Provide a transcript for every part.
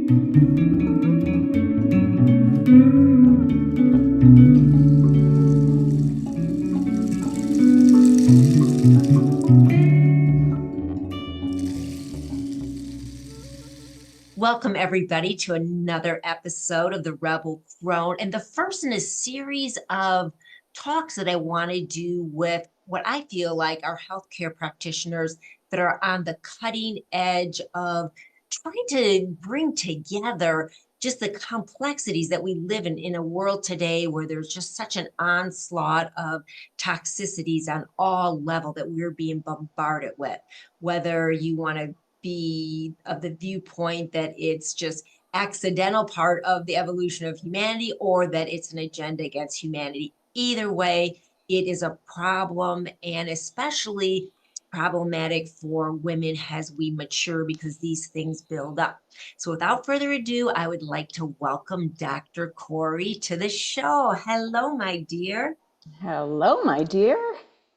Welcome, everybody, to another episode of the Rebel Crone, and the first in a series of talks that I want to do with what I feel like are healthcare practitioners that are on the cutting edge of trying to bring together just the complexities that we live in a world today where there's just such an onslaught of toxicities on all level that we're being bombarded with. Whether you want to be of the viewpoint that it's just accidental part of the evolution of humanity or that it's an agenda against humanity. Either way, it is a problem, and especially problematic for women as we mature because these things build up. So without further ado, I would like to welcome Dr. Cori to the show. Hello, my dear. Hello, my dear.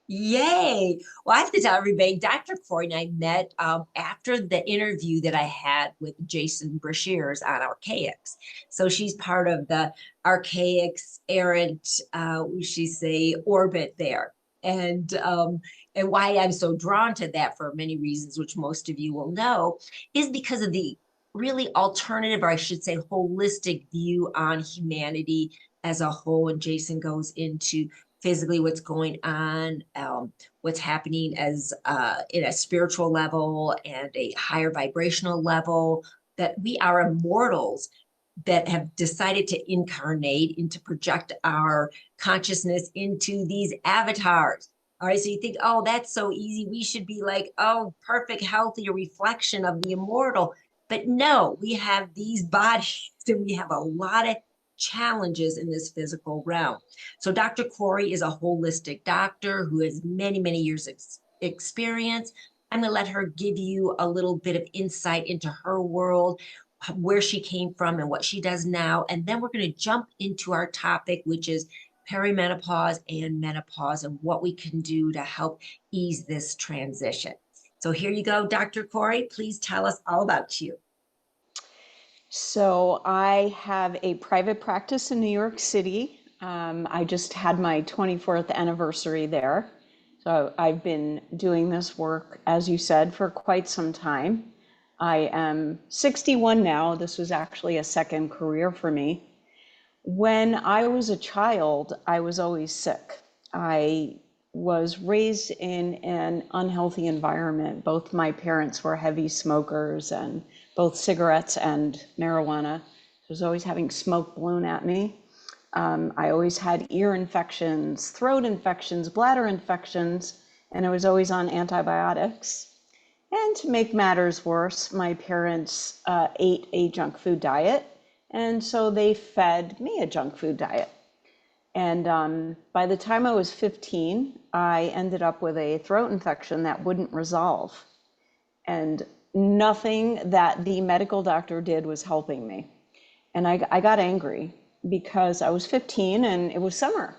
Yay. Well, I have to tell everybody, Dr. Cori and I met after the interview that I had with Jason Brashears on Archaics. So she's part of the Archaics errant, we should say, orbit there. And why I'm so drawn to that for many reasons, which most of you will know, is because of the really alternative, or I should say, holistic view on humanity as a whole. And Jason goes into physically what's going on, what's happening as in a spiritual level and a higher vibrational level, that we are immortals that have decided to incarnate and to project our consciousness into these avatars. All right, so you think, oh, that's so easy. We should be like, oh, perfect, healthy reflection of the immortal. But no, we have these bodies and we have a lot of challenges in this physical realm. So Dr. Cori is a holistic doctor who has many, many years experience. I'm going to let her give you a little bit of insight into her world, where she came from and what she does now. And then we're going to jump into our topic, which is perimenopause and menopause and what we can do to help ease this transition. So here you go, Dr. Cori. Please tell us all about you. So I have a private practice in New York City. I just had my 24th anniversary there. So I've been doing this work, as you said, for quite some time. I am 61 now. This was actually a second career for me. When I was a child, I was always sick. I was raised in an unhealthy environment. Both my parents were heavy smokers, and both cigarettes and marijuana. I was always having smoke blown at me. I always had ear infections, throat infections, bladder infections, and I was always on antibiotics. And to make matters worse, my parents ate a junk food diet, and so they fed me a junk food diet. And by the time I was 15, I ended up with a throat infection that wouldn't resolve. And nothing that the medical doctor did was helping me. And I got angry because I was 15 and it was summer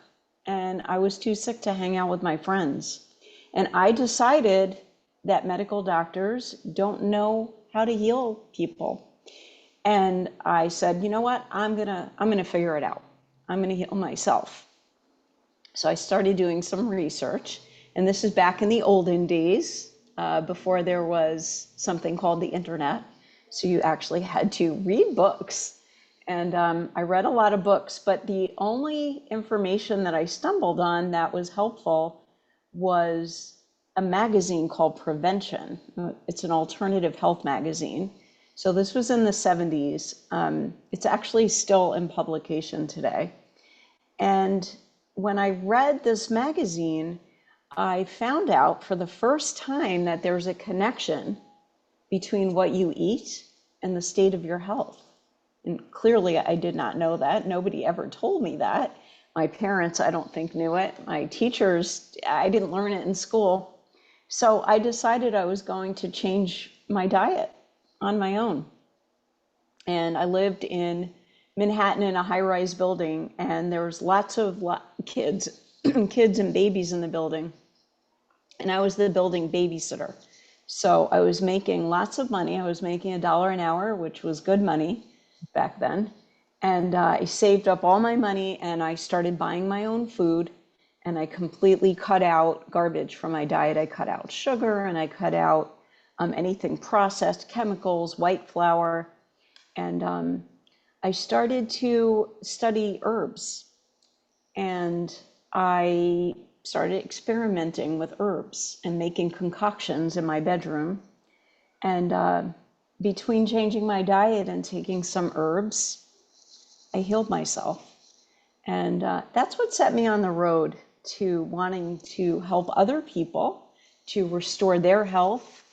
and I was too sick to hang out with my friends. And I decided that medical doctors don't know how to heal people. And I said, you know what, I'm gonna figure it out. I'm gonna heal myself. So I started doing some research, and this is back in the olden days, before there was something called the internet. So you actually had to read books. And I read a lot of books, but the only information that I stumbled on that was helpful was a magazine called Prevention. It's an alternative health magazine. So this was in the 70s. It's actually still in publication today. And when I read this magazine, I found out for the first time that there's a connection between what you eat and the state of your health. And clearly I did not know that. Nobody ever told me that. My parents, I don't think, knew it. My teachers, I didn't learn it in school. So I decided I was going to change my diet on my own. And I lived in Manhattan in a high-rise building, and there was lots of kids, kids and babies in the building. And I was the building babysitter. So I was making lots of money. I was making $1 an hour, which was good money back then. And I saved up all my money and I started buying my own food. And I completely cut out garbage from my diet. I cut out sugar and I cut out anything processed, chemicals, white flour. And I started to study herbs. And I started experimenting with herbs and making concoctions in my bedroom. And between changing my diet and taking some herbs, I healed myself. And that's what set me on the road to wanting to help other people to restore their health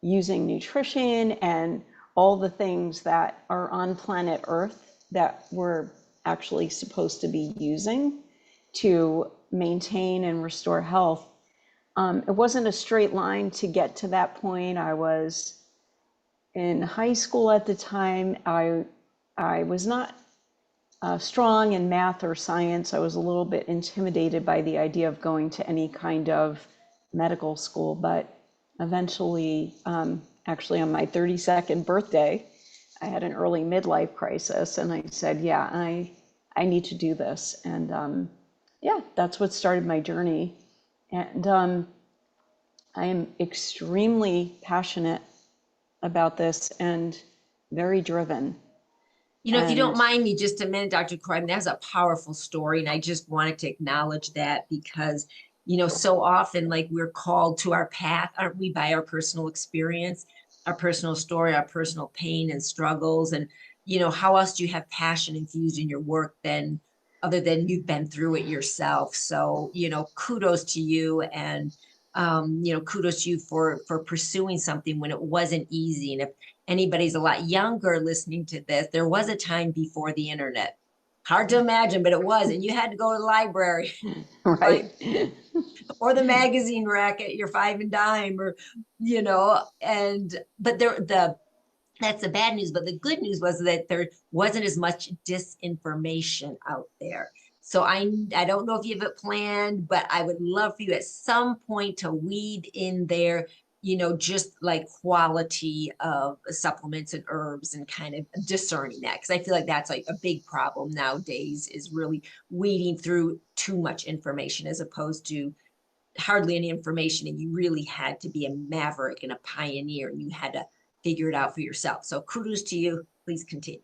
using nutrition and all the things that are on planet Earth that we're actually supposed to be using to maintain and restore health. It wasn't a straight line to get to that point. I was in high school at the time. I was not strong in math or science. I was a little bit intimidated by the idea of going to any kind of medical school, but eventually, actually on my 32nd birthday, I had an early midlife crisis and I said, yeah, I need to do this. And yeah, that's what started my journey. And I am extremely passionate about this and very driven. If you don't And mind me just a minute, Dr. Croydon, that's a powerful story. And I just wanted to acknowledge that because, so often like we're called to our path, aren't we, by our personal experience, our personal story, our personal pain and struggles. And, how else do you have passion infused in your work than other than you've been through it yourself? So, kudos to you. And kudos to you for pursuing something when it wasn't easy. And if anybody's a lot younger listening to this, there was a time before the internet. Hard to imagine, but it was. And you had to go to the library, right? right. Or the magazine rack at your five and dime, or, but that's the bad news. But the good news was that there wasn't as much disinformation out there. So I don't know if you have it planned, but I would love for you at some point to weed in there, just like quality of supplements and herbs and kind of discerning that. Because I feel like that's like a big problem nowadays is really weeding through too much information as opposed to hardly any information, and you really had to be a maverick and a pioneer and you had to figure it out for yourself. So kudos to you. Please continue.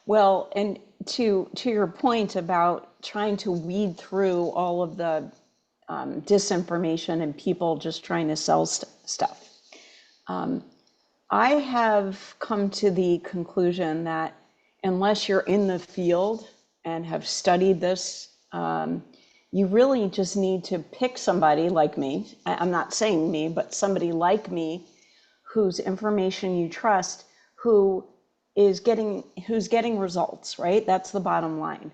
Well, and to your point about trying to weed through all of the disinformation and people just trying to sell stuff, I have come to the conclusion that unless you're in the field and have studied this, you really just need to pick somebody like me. I'm not saying me, but somebody like me whose information you trust, who's getting results, right? That's the bottom line.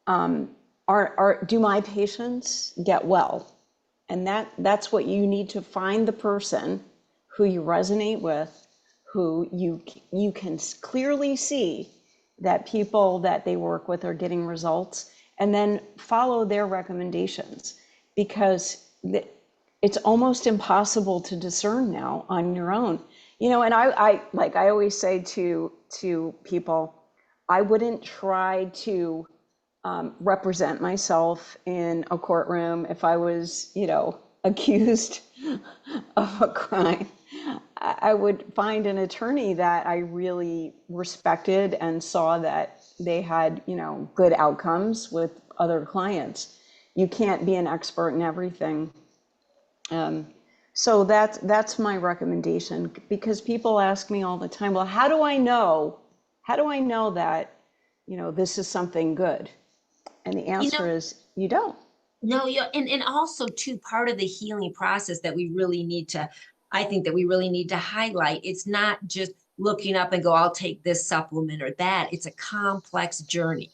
Do my patients get well? And that's what you need to find, the person who you resonate with, who you can clearly see that people that they work with are getting results, and then follow their recommendations, because it's almost impossible to discern now on your own. And I always say to people, I wouldn't try to represent myself in a courtroom if I was, accused of a crime. I would find an attorney that I really respected and saw that they had, good outcomes with other clients. You can't be an expert in everything. So that's my recommendation, because people ask me all the time, well, how do I know that, this is something good? And the You know, answer is you don't. no, yeah, and also too, part of the healing process that we really need to, I think that we really need to highlight. It's not just looking up and go, I'll take this supplement or that. It's a complex journey,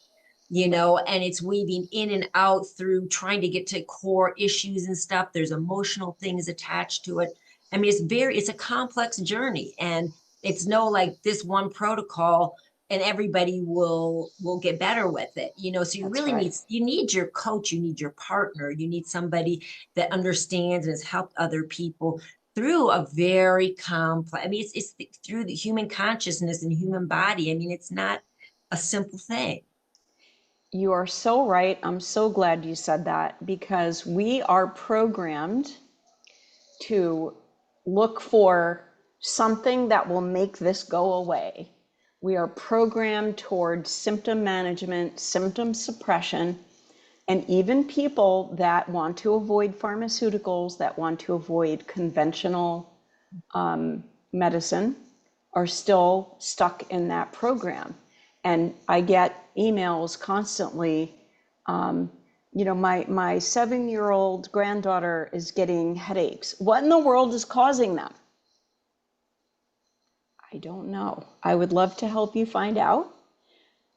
and it's weaving in and out through trying to get to core issues and stuff. There's emotional things attached to it. I mean, it's a complex journey, and it's no like this one protocol and everybody will get better with it, so you That's really right. need your coach, you need your partner, you need somebody that understands and has helped other people through a very complex, I mean, through the human consciousness and human body. I mean, it's not a simple thing. You are so right. I'm so glad you said that because we are programmed to look for something that will make this go away. We are programmed towards symptom management, symptom suppression, and even people that want to avoid pharmaceuticals, that want to avoid conventional medicine, are still stuck in that program. And I get emails constantly. My 7-year-old granddaughter is getting headaches. What in the world is causing them? I don't know. I would love to help you find out,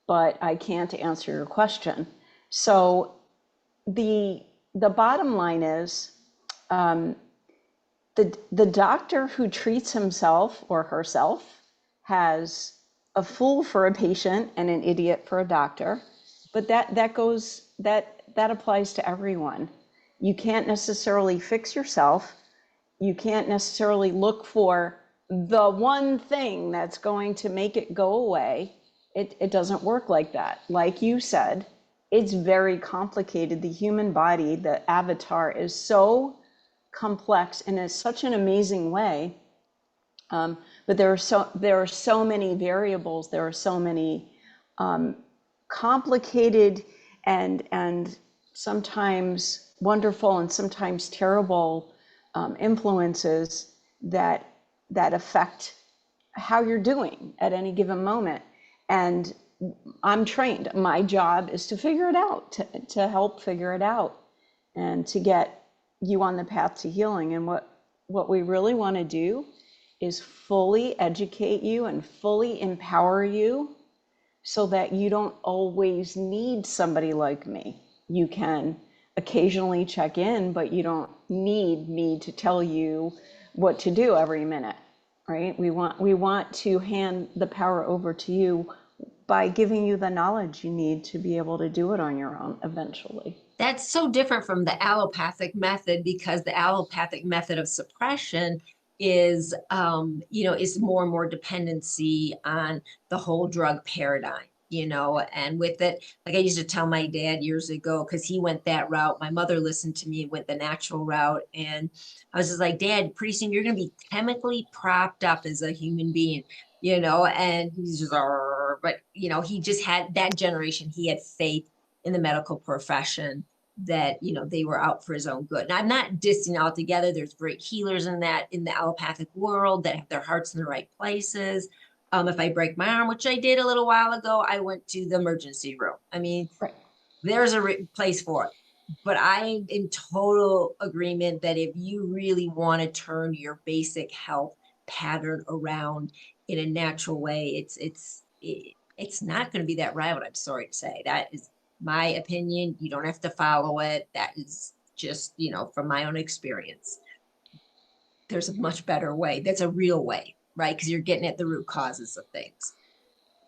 but I can't answer your question. So the the bottom line is the doctor who treats himself or herself has a fool for a patient and an idiot for a doctor, but that applies to everyone. You can't necessarily fix yourself. You can't necessarily look for the one thing that's going to make it go away. It doesn't work like that. Like you said, it's very complicated. The human body, the avatar, is so complex and in such an amazing way. But there are so many variables. There are so many complicated and sometimes wonderful and sometimes terrible influences that affect how you're doing at any given moment. And I'm trained. My job is to figure it out, to help figure it out, and to get you on the path to healing. And what we really want to do is fully educate you and fully empower you so that you don't always need somebody like me. You can occasionally check in, but you don't need me to tell you what to do every minute, right? We want to hand the power over to you by giving you the knowledge you need to be able to do it on your own eventually. That's so different from the allopathic method because the allopathic method of suppression is more and more dependency on the whole drug paradigm. And with it, like I used to tell my dad years ago, because he went that route. My mother listened to me, went the natural route. And I was just like, Dad, pretty soon you're going to be chemically propped up as a human being. And he's just, but he just had that generation, he had faith in the medical profession that they were out for his own good. And I'm not dissing altogether. There's great healers in the allopathic world that have their hearts in the right places. If I break my arm, which I did a little while ago, I went to the emergency room. I mean, Right. there's a place for it. But I'm in total agreement that if you really want to turn your basic health pattern around in a natural way, it's not going to be that route. I'm sorry to say. That is my opinion. You don't have to follow it. That is just, from my own experience. There's a much better way. That's a real way, right? Because you're getting at the root causes of things.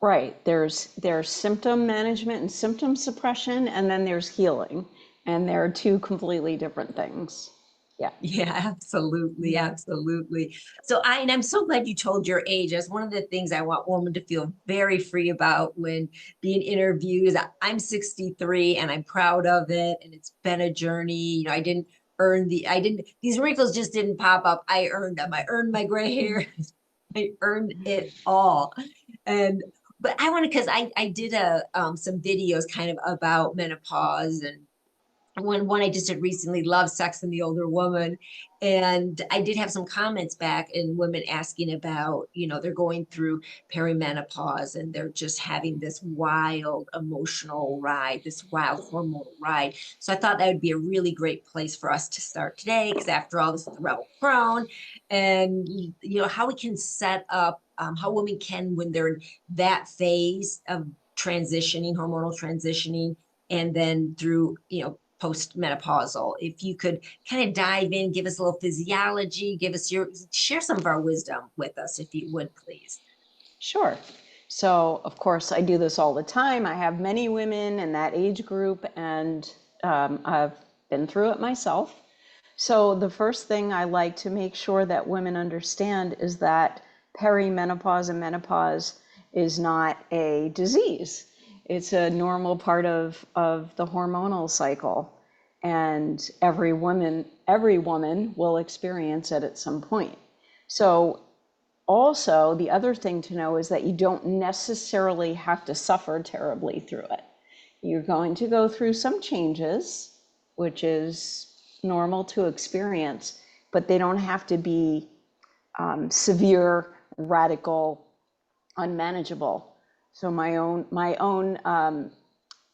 Right. There's symptom management and symptom suppression, and then there's healing. And they're two completely different things. Yeah. Yeah, absolutely, absolutely. And I'm so glad you told your age. That's one of the things I want women to feel very free about when being interviewed. I'm 63 and I'm proud of it, and it's been a journey. I didn't, these wrinkles just didn't pop up. I earned them. I earned my gray hair. I earned it all. And but I want to because I did some videos kind of about menopause and one I just did recently, Love, Sex, and the Older Woman. And I did have some comments back and women asking about, they're going through perimenopause and they're just having this wild emotional ride, this wild hormonal ride. So I thought that would be a really great place for us to start today, because after all, this is the Rebel Crone. And, how we can set up, how women can, when they're in that phase of transitioning, hormonal transitioning, and then through, postmenopausal. If you could kind of dive in, give us a little physiology, share some of our wisdom with us, if you would, please. Sure. So, of course, I do this all the time. I have many women in that age group, and I've been through it myself. So the first thing I like to make sure that women understand is that perimenopause and menopause is not a disease. It's a normal part of the hormonal cycle. And every woman will experience it at some point. So also, the other thing to know is that you don't necessarily have to suffer terribly through it. You're going to go through some changes, which is normal to experience, but they don't have to be severe, radical, unmanageable. So my own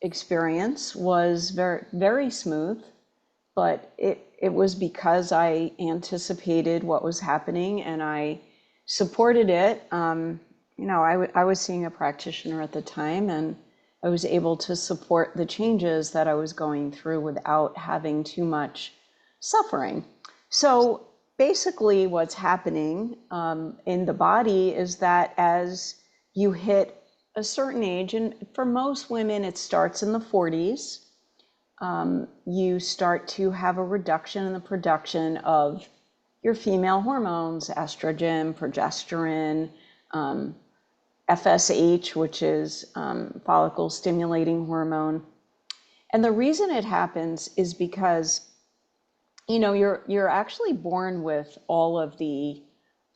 experience was very, very smooth, but it was because I anticipated what was happening and I supported it. I was seeing a practitioner at the time, and I was able to support the changes that I was going through without having too much suffering. So basically, what's happening in the body is that as you hit a certain age, and for most women, it starts in the 40s, you start to have a reduction in the production of your female hormones, estrogen, progesterone, FSH, which is follicle stimulating hormone. And the reason it happens is because, you're actually born with all of the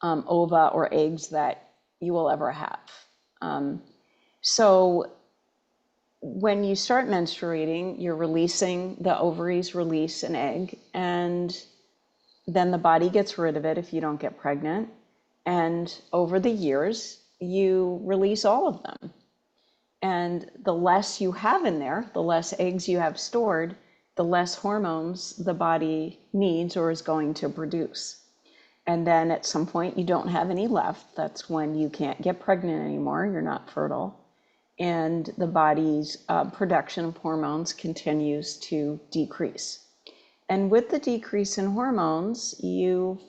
ova or eggs that you will ever have. So when you start menstruating, the ovaries release an egg, and then the body gets rid of it if you don't get pregnant. And over the years, you release all of them. And the less you have in there, the less eggs you have stored, the less hormones the body needs or is going to produce. And then at some point, you don't have any left. That's when you can't get pregnant anymore. You're not fertile. And the body's production of hormones continues to decrease. And with the decrease in hormones, you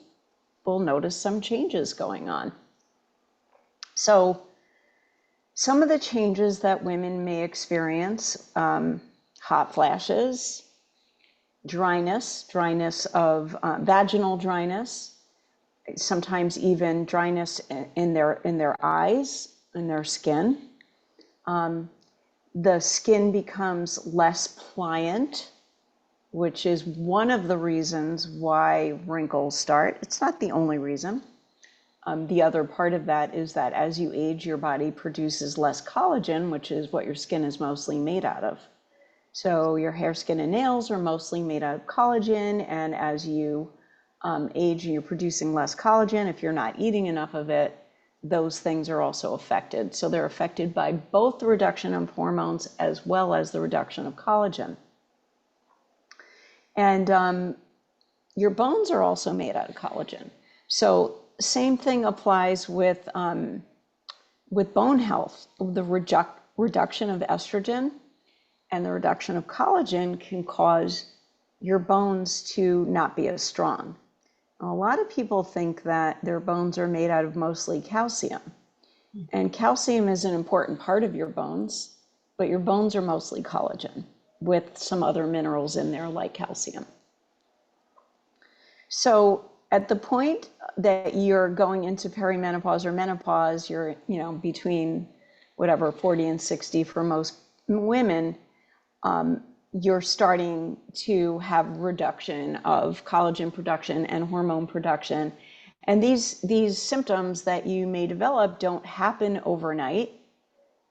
will notice some changes going on. So some of the changes that women may experience, hot flashes, dryness of vaginal dryness, sometimes even dryness in their eyes, in their skin. The skin becomes less pliant, which is one of the reasons why wrinkles start. It's not the only reason. The other part of that is that as you age, your body produces less collagen, which is what your skin is mostly made out of. So your hair, skin, and nails are mostly made out of collagen, and as you age and you're producing less collagen, if you're not eating enough of it, those things are also affected. So they're affected by both the reduction of hormones as well as the reduction of collagen. And your bones are also made out of collagen. So same thing applies with bone health. The reduction of estrogen and the reduction of collagen can cause your bones to not be as strong. A lot of people think that their bones are made out of mostly calcium. And calcium is an important part of your bones, but your bones are mostly collagen with some other minerals in there like calcium. So at the point that you're going into perimenopause or menopause, you're, between 40 and 60 for most women, you're starting to have reduction of collagen production and hormone production. And these symptoms that you may develop don't happen overnight.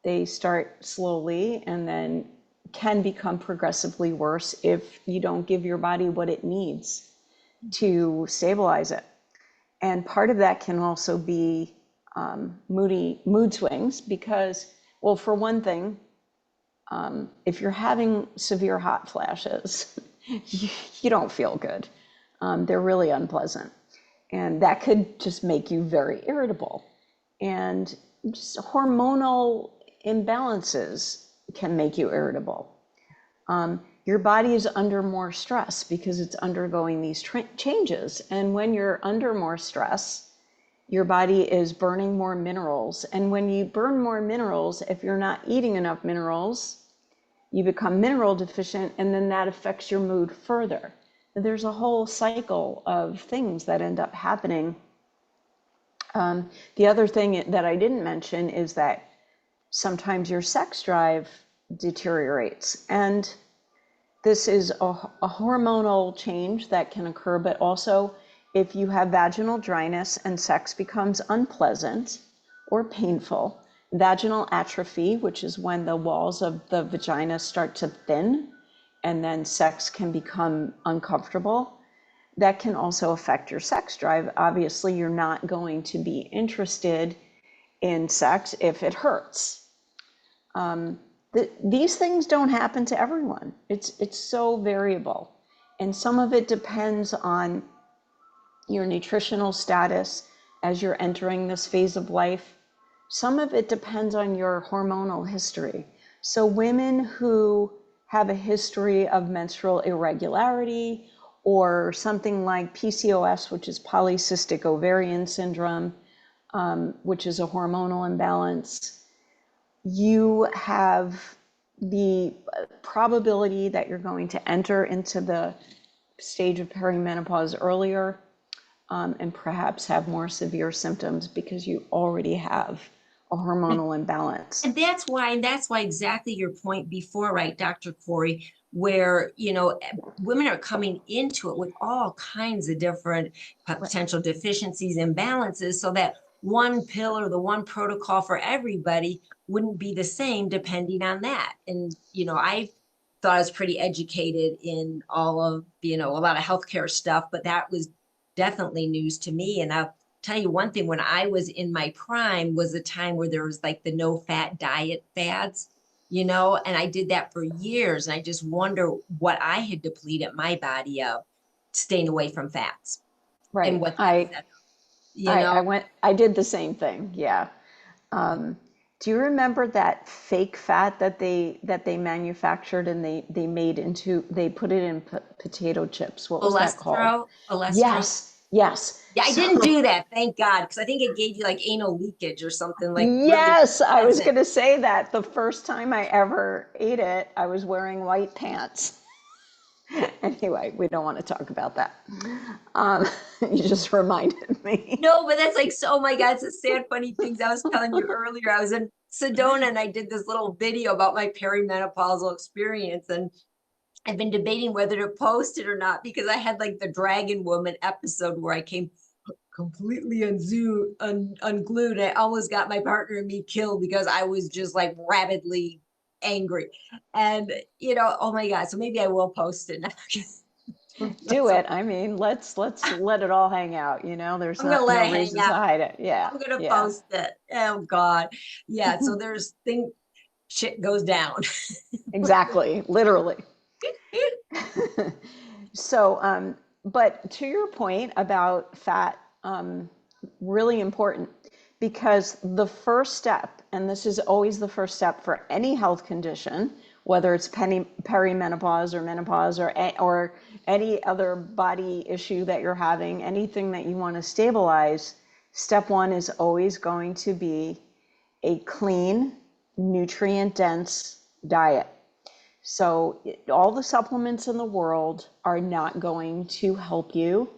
They start slowly and then can become progressively worse if you don't give your body what it needs to stabilize it. And part of that can also be mood swings because, well, for one thing, if you're having severe hot flashes, you don't feel good. They're really unpleasant. And that could just make you very irritable. And just hormonal imbalances can make you irritable. Your body is under more stress because it's undergoing these changes. And when you're under more stress, your body is burning more minerals. And when you burn more minerals, if you're not eating enough minerals, you become mineral deficient, and then that affects your mood further. there's a whole cycle of things that end up happening. The other thing that I didn't mention is that sometimes your sex drive deteriorates. And this is a hormonal change that can occur, but also if you have vaginal dryness and sex becomes unpleasant or painful, vaginal atrophy, which is when the walls of the vagina start to thin and then sex can become uncomfortable, that can also affect your sex drive. Obviously, you're not going to be interested in sex if it hurts. These things don't happen to everyone. It's so variable. And some of it depends on your nutritional status as you're entering this phase of life. Some of it depends on your hormonal history. So women who have a history of menstrual irregularity or something like PCOS, which is polycystic ovarian syndrome, which is a hormonal imbalance, you have the probability that you're going to enter into the stage of perimenopause earlier, and perhaps have more severe symptoms because you already have a hormonal imbalance. And that's why exactly your point before, right, Dr. Cori, where, women are coming into it with all kinds of different potential deficiencies, imbalances, so that one pill or the one protocol for everybody wouldn't be the same depending on that. And, I thought I was pretty educated in all of, a lot of healthcare stuff, but that was definitely news to me. And I'll tell you one thing, when I was in my prime was a time where there was like the no fat diet fads, and I did that for years. And I just wonder what I had depleted my body of staying away from fats and Right. what that set up, I did the same thing. Yeah. Do you remember that fake fat that they manufactured and they put it in potato chips? What was that called? Olestro. Yes, yes. Yeah, I So didn't do that, thank God, because I think it gave you like anal leakage or something like really yes, I was pleasant. going to say that the first time I ever ate it, I was wearing white pants. Anyway, we don't want to talk about that. Um, you just reminded me. No, but that's like, so, oh my God, it's the sad, funny things I was telling you earlier. I was in Sedona and I did this little video about my perimenopausal experience. And I've been debating whether to post it or not because I had like the Dragon Woman episode where I came completely unglued. And I almost got my partner and me killed because I was just like rabidly angry. And, oh my God. So maybe I will post it now. Do it. I mean, let's let it all hang out. There's I'm gonna no let it hang reason to out. hide it. Yeah, I'm gonna yeah. post it. Oh God. Yeah. So there's thing shit goes down. Exactly, literally. So, but to your point about fat, really important because the first step, and this is always the first step for any health condition, whether it's perimenopause or menopause or any other body issue that you're having, anything that you want to stabilize, step one is always going to be a clean, nutrient-dense diet. So all the supplements in the world are not going to help you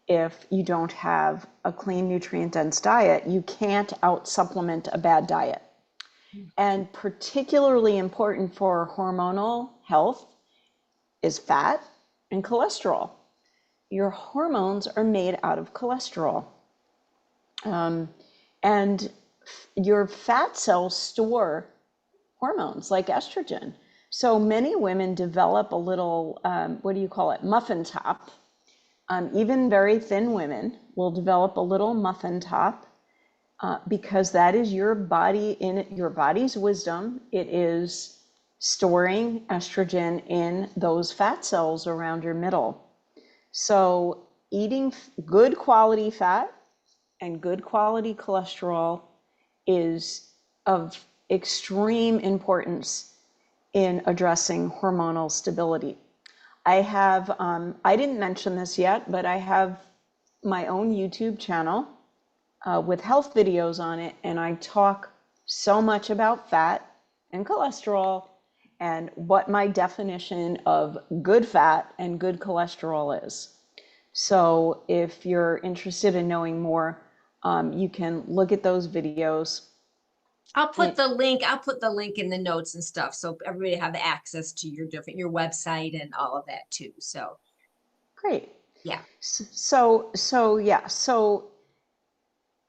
if you don't have a clean, nutrient-dense diet. You can't out-supplement a bad diet. And particularly important for hormonal health is fat and cholesterol. Your hormones are made out of cholesterol. And your fat cells store hormones like estrogen. So many women develop a little, what do you call it, muffin top. Even very thin women will develop a little muffin top because that is your body in your body's wisdom. It is storing estrogen in those fat cells around your middle. So eating good quality fat and good quality cholesterol is of extreme importance in addressing hormonal stability. I didn't mention this yet, but I have my own YouTube channel with health videos on it, and I talk so much about fat and cholesterol and what my definition of good fat and good cholesterol is. So if you're interested in knowing more, you can look at those videos. And I'll put the link in the notes and stuff. So everybody have access to your website and all of that too. So great. yeah. So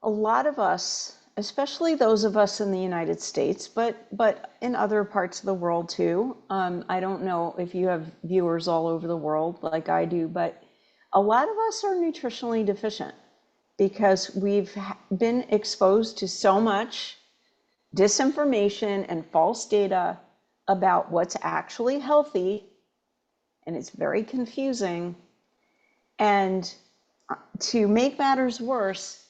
a lot of us, especially those of us in the United States, but in other parts of the world too. I don't know if you have viewers all over the world like I do, but a lot of us are nutritionally deficient because we've been exposed to so much disinformation and false data about what's actually healthy, and it's very confusing. And to make matters worse,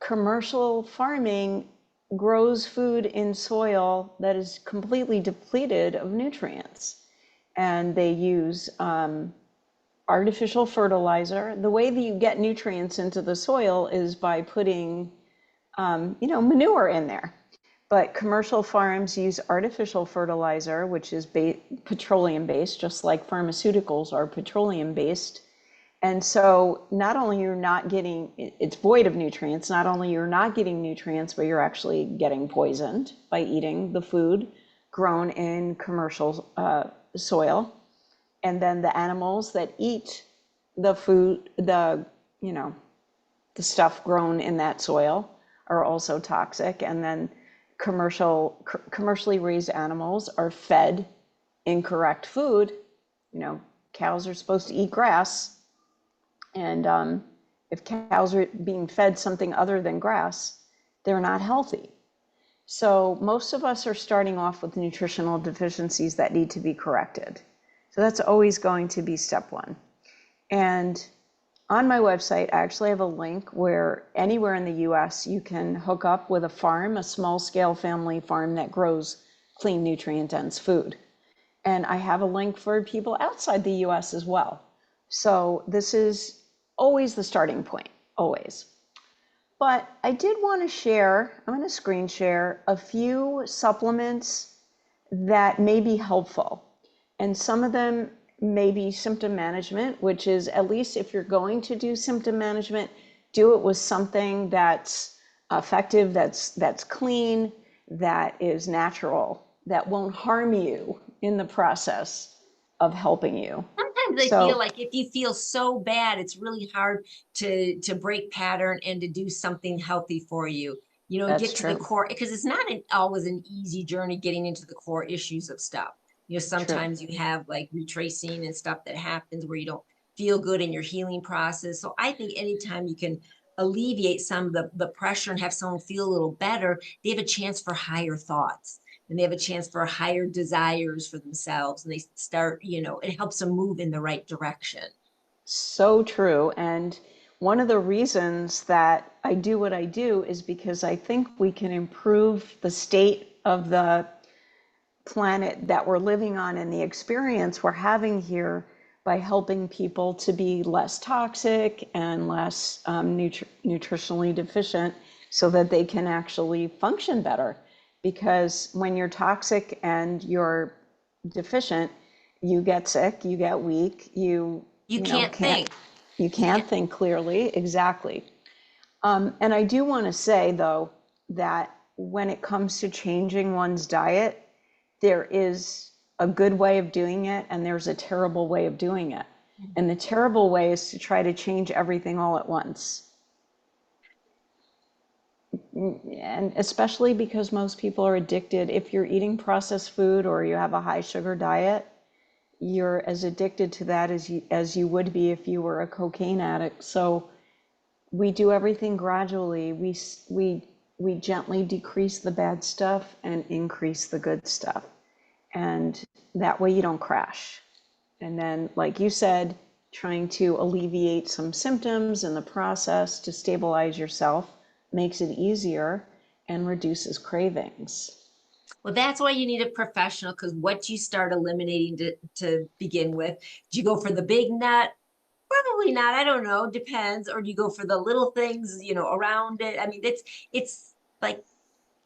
commercial farming grows food in soil that is completely depleted of nutrients. And they use artificial fertilizer. The way that you get nutrients into the soil is by putting, manure in there. But commercial farms use artificial fertilizer, which is petroleum based, just like pharmaceuticals are petroleum based. And so not only you're not getting, it's void of nutrients, not only you're not getting nutrients, but you're actually getting poisoned by eating the food grown in commercial soil. And then the animals that eat the food, the stuff grown in that soil are also toxic. And then commercially raised animals are fed incorrect food. Cows are supposed to eat grass, and if cows are being fed something other than grass, they're not healthy. So most of us are starting off with nutritional deficiencies that need to be corrected. So that's always going to be step one. And on my website, I actually have a link where anywhere in the US you can hook up with a farm, a small scale family farm that grows clean, nutrient dense food. And I have a link for people outside the US as well. So this is always the starting point, always. But I did want to share, I'm going to screen share a few supplements that may be helpful. And some of them may be symptom management, which is, at least if you're going to do symptom management, do it with something that's effective, that's clean, that is natural, that won't harm you in the process of helping you. Sometimes I feel So like if you feel so bad, it's really hard to break pattern and to do something healthy for you. that's Get to the true. core, because it's not always an easy journey getting into the core issues of stuff. True. Sometimes you have like retracing and stuff that happens where you don't feel good in your healing process. So I think anytime you can alleviate some of the pressure and have someone feel a little better, they have a chance for higher thoughts, and they have a chance for higher desires for themselves, and they start, it helps them move in the right direction. So true. And one of the reasons that I do what I do is because I think we can improve the state of the planet that we're living on and the experience we're having here by helping people to be less toxic and less nutritionally deficient so that they can actually function better. Because when you're toxic and you're deficient, you get sick, you get weak, You you know can't can't think. you can't think clearly. Exactly. And I do want to say though that when it comes to changing one's diet, there is a good way of doing it and there's a terrible way of doing it. And the terrible way is to try to change everything all at once. And especially because most people are addicted. If you're eating processed food or you have a high sugar diet, you're as addicted to that as you would be if you were a cocaine addict. So we do everything gradually. We gently decrease the bad stuff and increase the good stuff. And that way you don't crash. And then, like you said, trying to alleviate some symptoms in the process to stabilize yourself makes it easier and reduces cravings. Well, that's why you need a professional, because what you start eliminating to begin with, do you go for the big nut? Probably not. I don't know. Depends. Or do you go for the little things, around it? I mean, it's like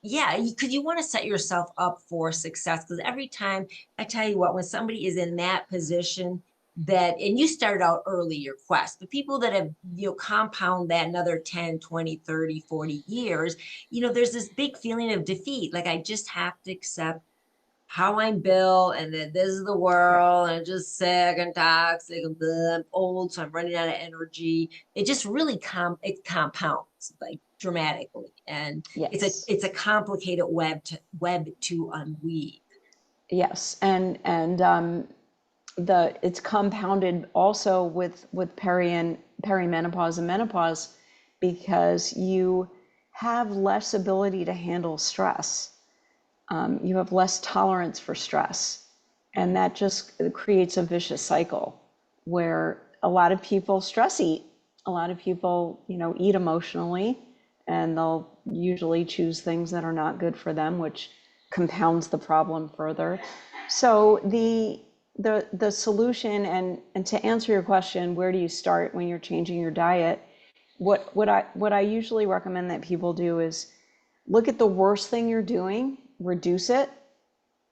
Yeah, because you want to set yourself up for success. Because every time, I tell you what, when somebody is in that position, that, and you started out early your quest, but people that have, compound that another 10, 20, 30, 40 years, there's this big feeling of defeat. Like, I just have to accept how I'm built, and that this is the world, and I'm just sick and toxic, and blah, I'm old, so I'm running out of energy. It just really it compounds like dramatically, and it's a Yes. it's a complicated web to unweave. Yes. The it's compounded also with perimenopause and menopause because you have less ability to handle stress. You have less tolerance for stress. And that just creates a vicious cycle where a lot of people stress eat. A lot of people, eat emotionally, and they'll usually choose things that are not good for them, which compounds the problem further. So the solution, and to answer your question, where do you start when you're changing your diet? What I usually recommend that people do is look at the worst thing you're doing, reduce it,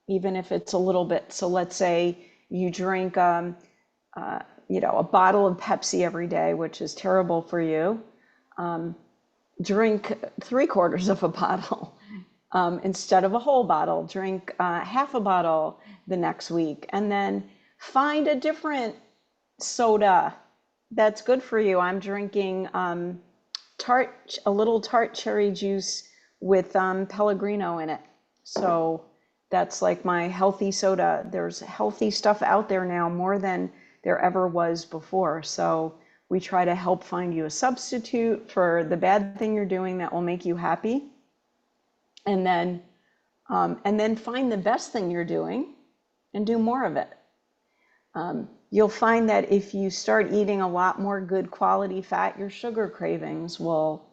even if it's a little bit. So let's say you drink, a bottle of Pepsi every day, which is terrible for you. Drink 3/4 of a bottle instead of a whole bottle. Drink half a bottle the next week, and then find a different soda that's good for you. I'm drinking a little tart cherry juice with Pellegrino in it. So that's like my healthy soda. There's healthy stuff out there now more than there ever was before. So we try to help find you a substitute for the bad thing you're doing that will make you happy. And then find the best thing you're doing and do more of it. You'll find that if you start eating a lot more good quality fat, your sugar cravings will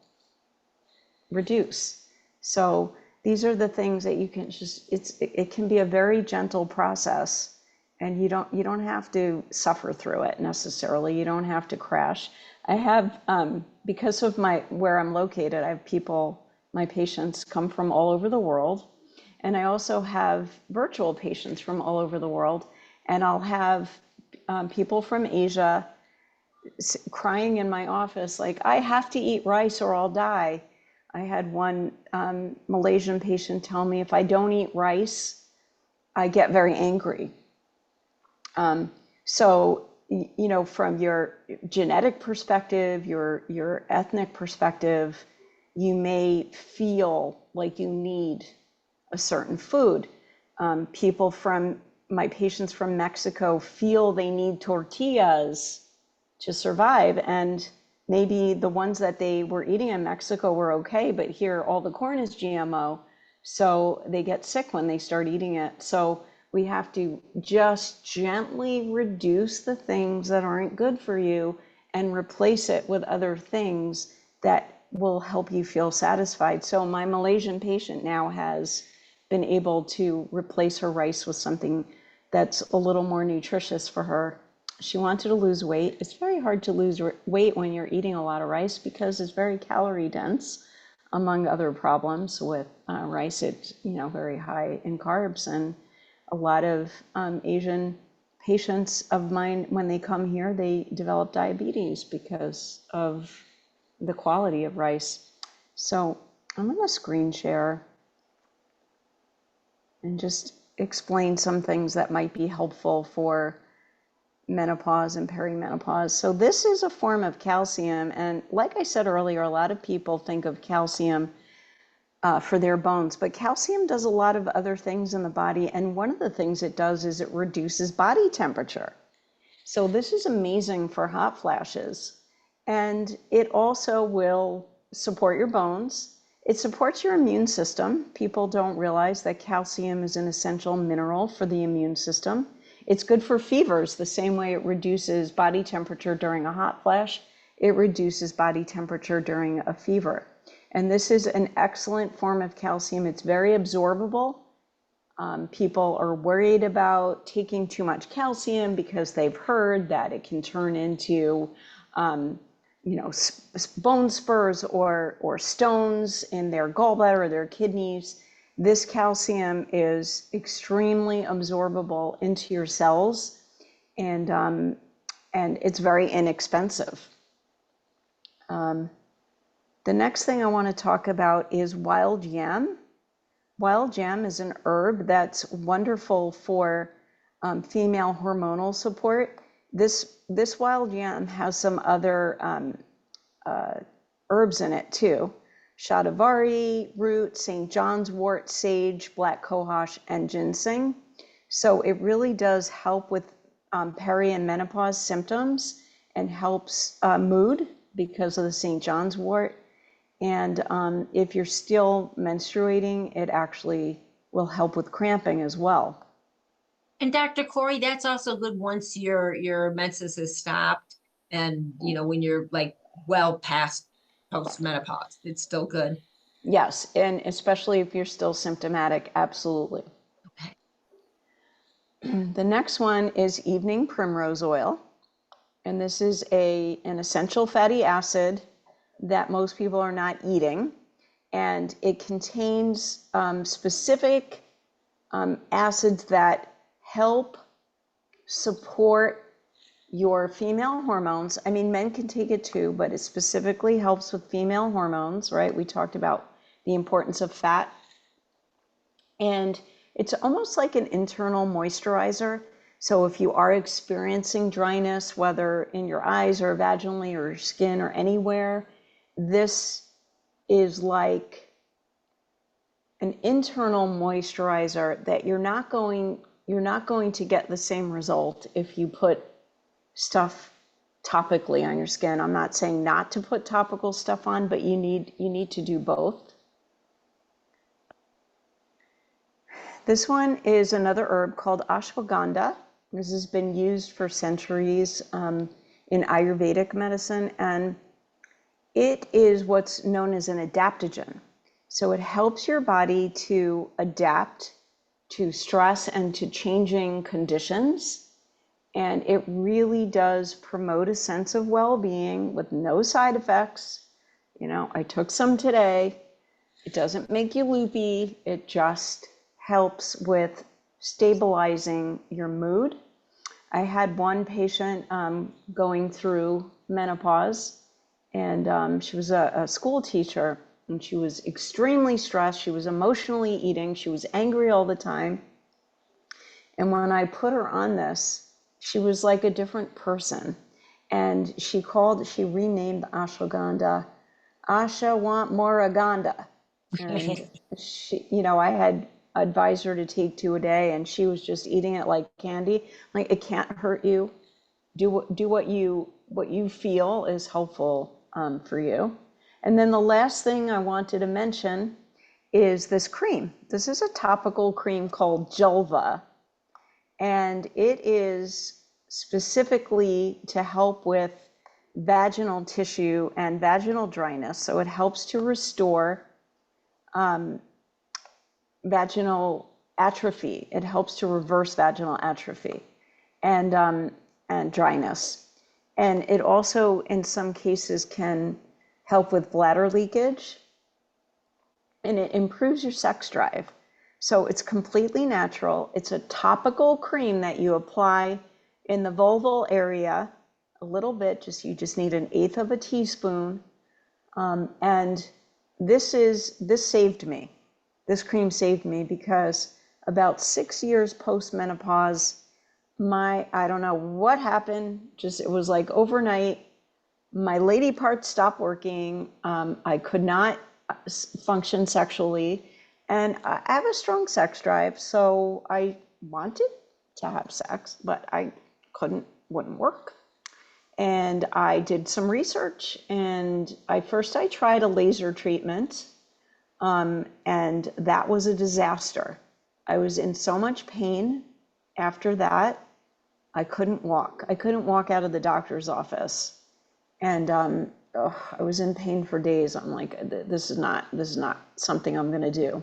reduce. So these are the things that you can it can be a very gentle process, and you don't have to suffer through it necessarily. You don't have to crash. I have, because of where I'm located, I have my patients come from all over the world, and I also have virtual patients from all over the world, and I'll have people from Asia crying in my office like, I have to eat rice or I'll die. I had one Malaysian patient tell me, if I don't eat rice, I get very angry. So, from your genetic perspective, your ethnic perspective, you may feel like you need a certain food. My patients from Mexico feel they need tortillas to survive, and maybe the ones that they were eating in Mexico were okay, but here all the corn is GMO, so they get sick when they start eating it. So we have to just gently reduce the things that aren't good for you and replace it with other things that will help you feel satisfied. So my Malaysian patient now has been able to replace her rice with something that's a little more nutritious for her. She wanted to lose weight. It's very hard to lose weight when you're eating a lot of rice because it's very calorie dense, among other problems with rice. It's very high in carbs, and a lot of Asian patients of mine, when they come here, they develop diabetes because of the quality of rice. So I'm going to screen share and just explain some things that might be helpful for menopause and perimenopause. So this is a form of calcium, and like I said earlier, a lot of people think of calcium for their bones, but calcium does a lot of other things in the body, and one of the things it does is it reduces body temperature. So this is amazing for hot flashes, and it also will support your bones. It supports your immune system. People don't realize that calcium is an essential mineral for the immune system. It's good for fevers, the same way it reduces body temperature during a hot flash, it reduces body temperature during a fever. And this is an excellent form of calcium. It's very absorbable. People are worried about taking too much calcium because they've heard that it can turn into bone spurs or stones in their gallbladder or their kidneys. This calcium is extremely absorbable into your cells, and it's very inexpensive. The next thing I want to talk about is wild yam. Wild yam is an herb that's wonderful for female hormonal support. This wild yam has some other herbs in it too. Shatavari root, St. John's wort, sage, black cohosh, and ginseng. So it really does help with peri and menopause symptoms and helps mood because of the St. John's wort. And if you're still menstruating, it actually will help with cramping as well. And Dr. Cori, that's also good once your menses has stopped and when you're like well past postmenopause, it's still good. Yes, and especially if you're still symptomatic, absolutely. Okay. The next one is evening primrose oil. And this is an essential fatty acid that most people are not eating. And it contains specific acids that help support your female hormones. I mean, men can take it too, but it specifically helps with female hormones, right? We talked about the importance of fat. And it's almost like an internal moisturizer. So if you are experiencing dryness, whether in your eyes or vaginally or your skin or anywhere, this is like an internal moisturizer that you're not going to get the same result if you put stuff topically on your skin. I'm not saying not to put topical stuff on, but you need to do both. This one is another herb called ashwagandha. This has been used for centuries in Ayurvedic medicine, and it is what's known as an adaptogen. So it helps your body to adapt to stress and to changing conditions. And it really does promote a sense of well-being with no side effects. I took some today. It doesn't make you loopy. It just helps with stabilizing your mood. I had one patient going through menopause, and she was a school teacher, and she was extremely stressed. She was emotionally eating. She was angry all the time. And when I put her on this, she was like a different person. And she renamed the ashwagandha, Asha want more aganda. And I had advised her to take 2 a day, and she was just eating it like candy. Like, it can't hurt you. Do what you feel is helpful for you. And then the last thing I wanted to mention is this cream. This is a topical cream called Julva, and it is specifically to help with vaginal tissue and vaginal dryness. So it helps to restore vaginal atrophy. It helps to reverse vaginal atrophy and dryness. And it also, in some cases, can help with bladder leakage, and it improves your sex drive. So it's completely natural. It's a topical cream that you apply in the vulval area a little bit. You just need 1/8 of a teaspoon. And this saved me. This cream saved me because about 6 years post-menopause, I don't know what happened. It was like overnight, my lady parts stopped working. I could not function sexually. And I have a strong sex drive, so I wanted to have sex, but I wouldn't work. And I did some research, and I tried a laser treatment, and that was a disaster. I was in so much pain after that, I couldn't walk. I couldn't walk out of the doctor's office. And I was in pain for days. I'm like, this is not something I'm going to do.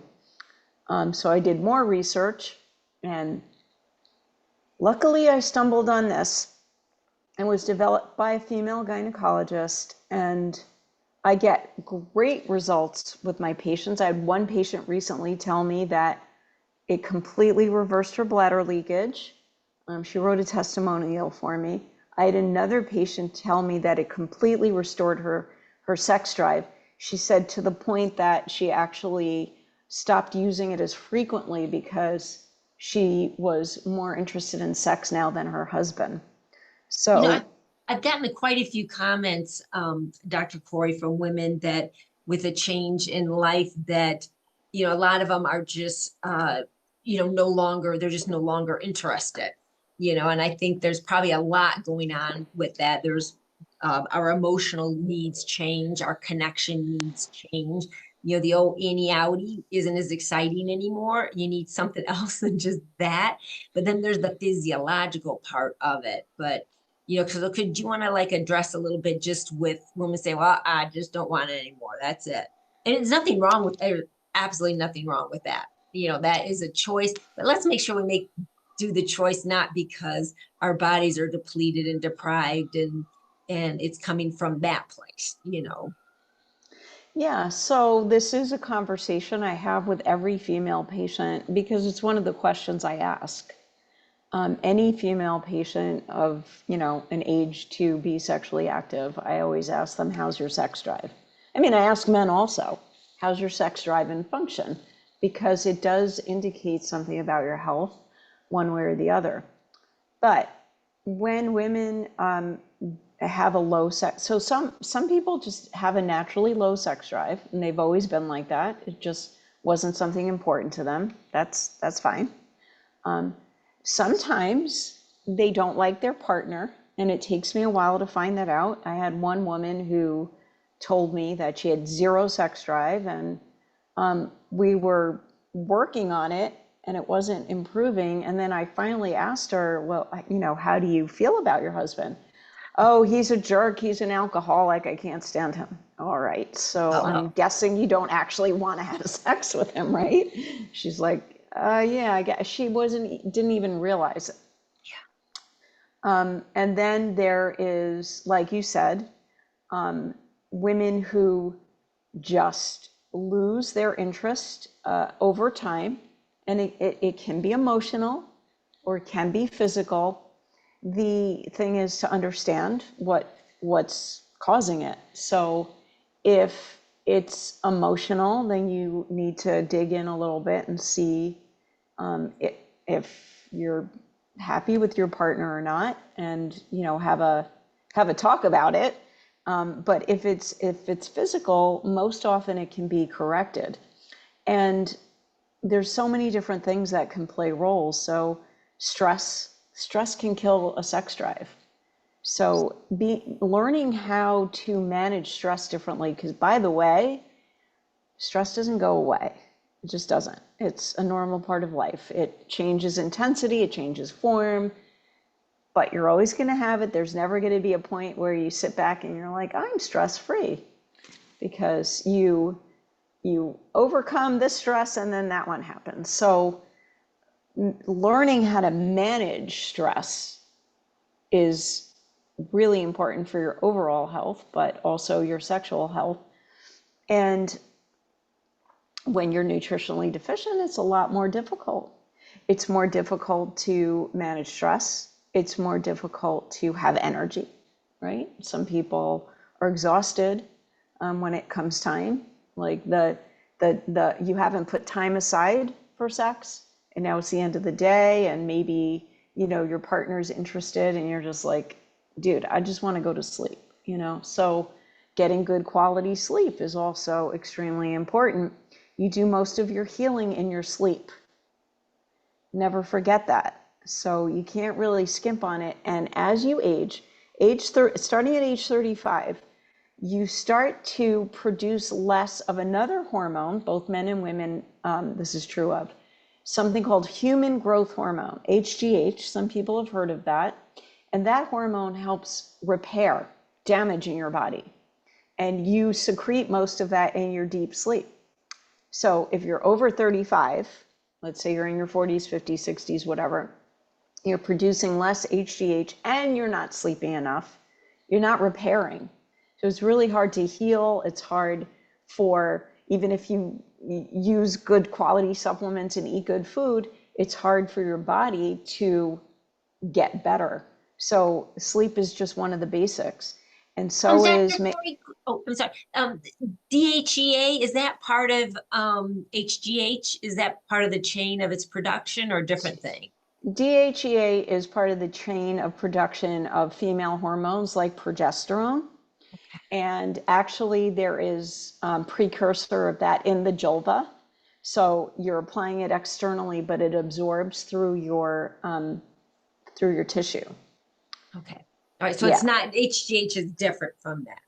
So I did more research, and luckily I stumbled on this. and was developed by a female gynecologist. And I get great results with my patients. I had one patient recently tell me that it completely reversed her bladder leakage. She wrote a testimonial for me. I had another patient tell me that it completely restored her sex drive. She said to the point that she actually stopped using it as frequently because she was more interested in sex now than her husband. You know, So I've gotten quite a few comments, Dr. Corey, from women that with a change in life that, a lot of them are just, no longer, they're just no longer interested, and I think there's probably a lot going on with that. There's our emotional needs change, our connection needs change. The old innie outie isn't as exciting anymore. You need something else than just that. But then there's the physiological part of it. But because could you want to like address a little bit just with women say, well, I just don't want it anymore. That's it. And there's nothing wrong with there's absolutely nothing wrong with that. That is a choice. But let's make sure we do the choice not because our bodies are depleted and deprived and it's coming from that place. yeah, so this is a conversation I have with every female patient because it's one of the questions I ask. Any female patient of, an age to be sexually active, I always ask them, how's your sex drive? I mean, I ask men also, how's your sex drive and function? Because it does indicate something about your health, one way or the other. But when women have a low sex, so some people just have a naturally low sex drive, and they've always been like that. It just wasn't something important to them. That's fine. Sometimes they don't like their partner, and it takes me a while to find that out. I had one woman who told me that she had zero sex drive, and we were working on it, and it wasn't improving. And then I finally asked her, well, how do you feel about your husband? Oh, he's a jerk. He's an alcoholic. I can't stand him. All right. So Oh I'm no. guessing you don't actually want to have sex with him, right? She's like, yeah, I guess she didn't even realize it. And then there is, like you said, women who just lose their interest over time. And it can be emotional or it can be physical. The thing is to understand what's causing it. So if it's emotional, then you need to dig in a little bit and see if you're happy with your partner or not, and have a talk about it. But if it's physical, most often it can be corrected. And there's so many different things that can play roles. So stress can kill a sex drive. So learning how to manage stress differently, because by the way, stress doesn't go away. It just doesn't. It's a normal part of life. It changes intensity, it changes form, but you're always going to have it. There's never going to be a point where you sit back and you're like, I'm stress free, because you overcome this stress and then that one happens. So learning how to manage stress is really important for your overall health, but also your sexual health. And when you're nutritionally deficient, it's a lot more difficult. It's more difficult to manage stress. It's more difficult to have energy, right? Some people are exhausted when it comes time. Like you haven't put time aside for sex, and now it's the end of the day, and maybe your partner's interested, and you're just like, dude, I just want to go to sleep. So getting good quality sleep is also extremely important. You do most of your healing in your sleep. Never forget that. So you can't really skimp on it. And as you starting at age 35, you start to produce less of another hormone, both men and women, this is true of, something called human growth hormone, HGH. Some people have heard of that. And that hormone helps repair damage in your body. And you secrete most of that in your deep sleep. So if you're over 35, let's say you're in your 40s, 50s, 60s, whatever, you're producing less HGH, and you're not sleeping enough. You're not repairing. So it's really hard to heal. It's hard for, even if you use good quality supplements and eat good food, it's hard for your body to get better. So sleep is just one of the basics. And so Dr. is, Corey, oh, I'm sorry. DHEA, is that part of HGH? Is that part of the chain of its production or different thing? DHEA is part of the chain of production of female hormones like progesterone. And actually there is precursor of that in the julva. So you're applying it externally, but it absorbs through your tissue. Okay. All right. So it's Yeah. not, HGH is different from that.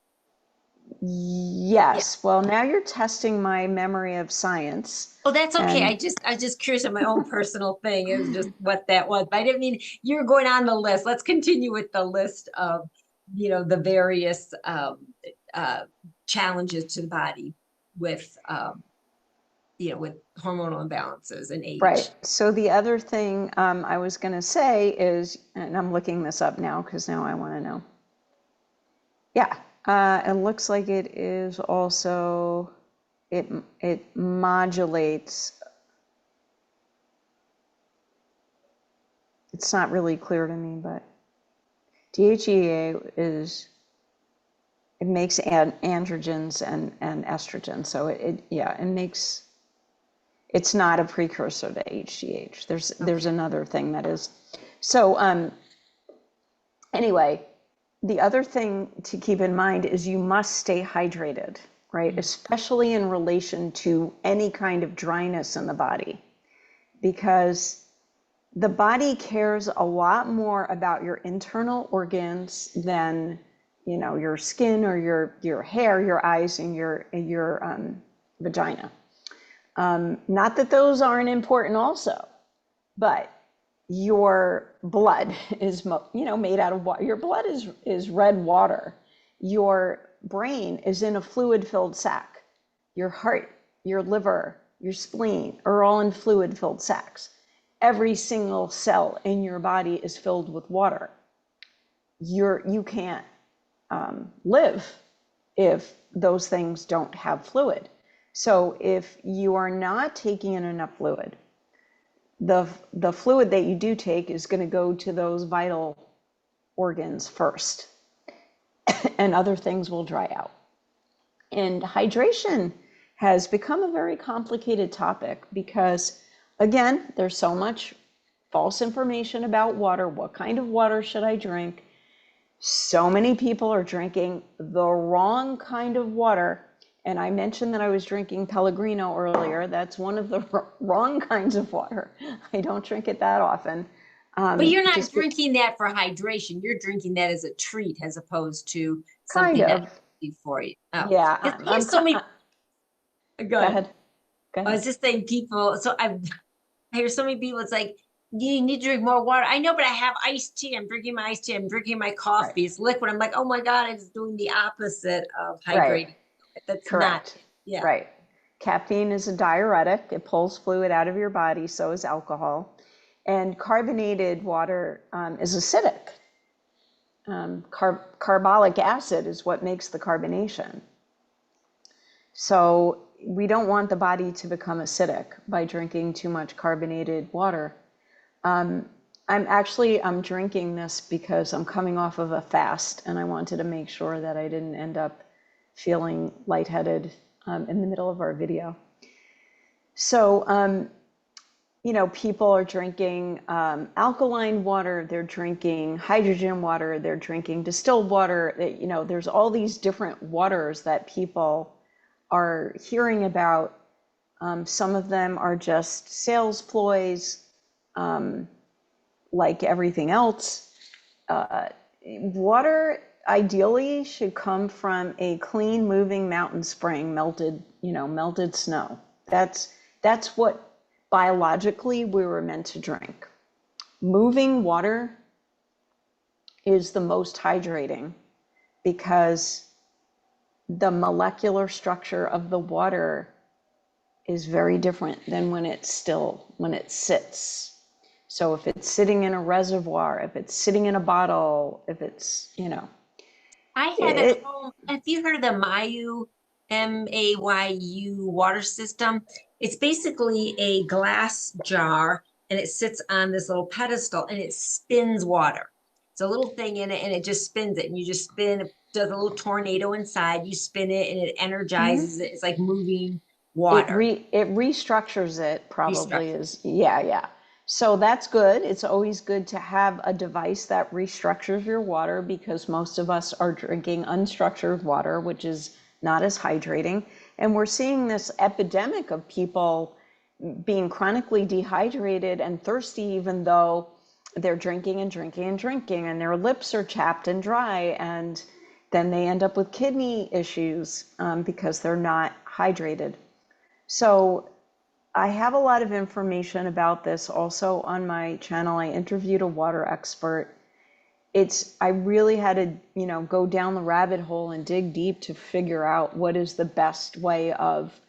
Yeah. Yes. Well, now you're testing my memory of science. Oh, that's okay. And I just curious of my own personal thing. It was just what that was. But I didn't mean you're going on the list. Let's continue with the list of, the various uh, challenges to the body with, with hormonal imbalances and right. age. So the other thing I was going to say is, and I'm looking this up now because now I want to know. Yeah, it looks like it is also, it modulates. It's not really clear to me, but DHEA is, it makes androgens and estrogen. So yeah, it makes, it's not a precursor to HGH. There's Okay. another thing that is. So anyway, the other thing to keep in mind is you must stay hydrated, right? Especially in relation to any kind of dryness in the body, because the body cares a lot more about your internal organs than, your skin or your hair, your eyes, and your vagina. Not that those aren't important also, but your blood is, made out of water. Your blood is red water. Your brain is in a fluid-filled sac. Your heart, your liver, your spleen are all in fluid-filled sacs. Every single cell in your body is filled with water. You can't live if those things don't have fluid. So if you are not taking in enough fluid, the fluid that you do take is going to go to those vital organs first, and other things will dry out. And hydration has become a very complicated topic because, again, there's so much false information about water. What kind of water should I drink? So many people are drinking the wrong kind of water. And I mentioned that I was drinking Pellegrino earlier. That's one of the wrong kinds of water. I don't drink it that often. But you're not Just drinking that for hydration. You're drinking that as a treat as opposed to kind something that's of. healthy for you. Oh, Yeah, because I hear so many. go Good. ahead. Go I ahead. was just saying people. So I hear so many people. It's like you need to drink more water. I know, but I have iced tea. I'm drinking my iced tea. I'm drinking my Right. coffee. It's liquid. I'm like, oh my God, it's doing the opposite of Right. hydrating. That's not Correct. it. Yeah. Right. Caffeine is a diuretic. It pulls fluid out of your body. So is alcohol. And carbonated water is acidic. Carbolic acid is what makes the carbonation. So we don't want the body to become acidic by drinking too much carbonated water. I'm drinking this because I'm coming off of a fast, and I wanted to make sure that I didn't end up feeling lightheaded in the middle of our video. So, people are drinking alkaline water, they're drinking hydrogen water, they're drinking distilled water. There's all these different waters that people are hearing about. Some of them are just sales ploys, like everything else. Water ideally should come from a clean moving mountain spring, melted snow. That's what biologically we were meant to drink. Moving water is the most hydrating because the molecular structure of the water is very different than when it sits. So if it's sitting in a reservoir, if it's sitting in a bottle, if it's, I have at it, home, have you heard of the Mayu, Mayu water system? It's basically a glass jar and it sits on this little pedestal and it spins water. It's a little thing in it and it just spins it. And you just spin, it does a little tornado inside, you spin it and it energizes it. It's like moving water, it restructures it probably restructure. is, yeah, yeah. So that's good. It's always good to have a device that restructures your water because most of us are drinking unstructured water, which is not as hydrating. And we're seeing this epidemic of people being chronically dehydrated and thirsty, even though they're drinking and drinking and drinking, and their lips are chapped and dry. And then they end up with kidney issues because they're not hydrated. So I have a lot of information about this also on my channel. I interviewed a water expert. I really had to, go down the rabbit hole and dig deep to figure out what is the best way of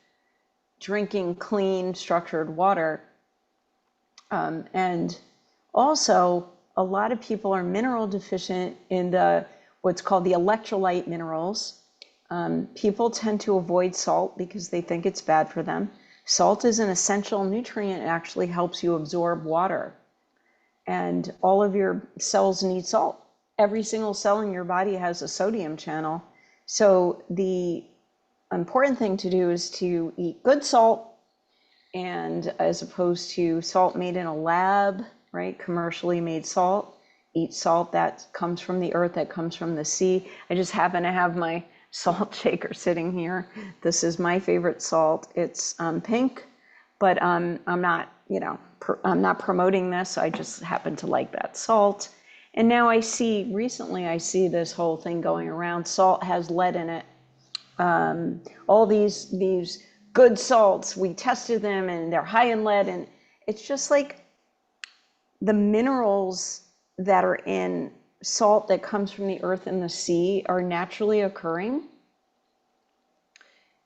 drinking clean, structured water. And also, a lot of people are mineral deficient in what's called the electrolyte minerals. People tend to avoid salt because they think it's bad for them. Salt is an essential nutrient. It actually helps you absorb water. And all of your cells need salt. Every single cell in your body has a sodium channel. So the important thing to do is to eat good salt, and as opposed to salt made in a lab, right? Commercially made salt. Eat salt that comes from the earth, that comes from the sea. I just happen to have my salt shaker sitting here. This is my favorite salt. It's pink, but I'm not, I'm not promoting this. I just happen to like that salt. And now recently I see this whole thing going around. Salt has lead in it. All these good salts, we tested them and they're high in lead. And it's just like the minerals that are in salt that comes from the earth and the sea are naturally occurring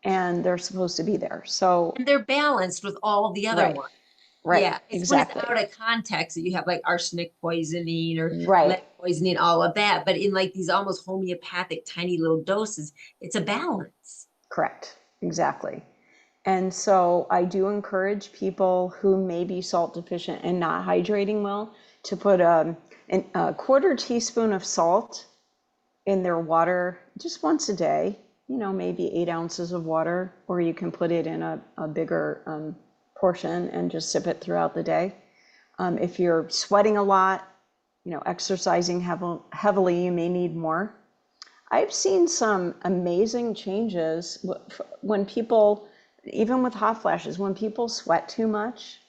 and they're supposed to be there. So, And they're balanced with all the other right, ones. right, Yeah, it's when it's exactly. out of context that you have like arsenic poisoning or lead Right, poisoning, all of that. But in like these almost homeopathic tiny little doses, it's a balance. correct, exactly. And so I do encourage people who may be salt deficient and not hydrating well to put a quarter teaspoon of salt in their water just once a day, maybe 8 ounces of water, or you can put it in a bigger portion and just sip it throughout the day. If you're sweating a lot, exercising heavily, you may need more. I've seen some amazing changes when people, even with hot flashes, when people sweat too much,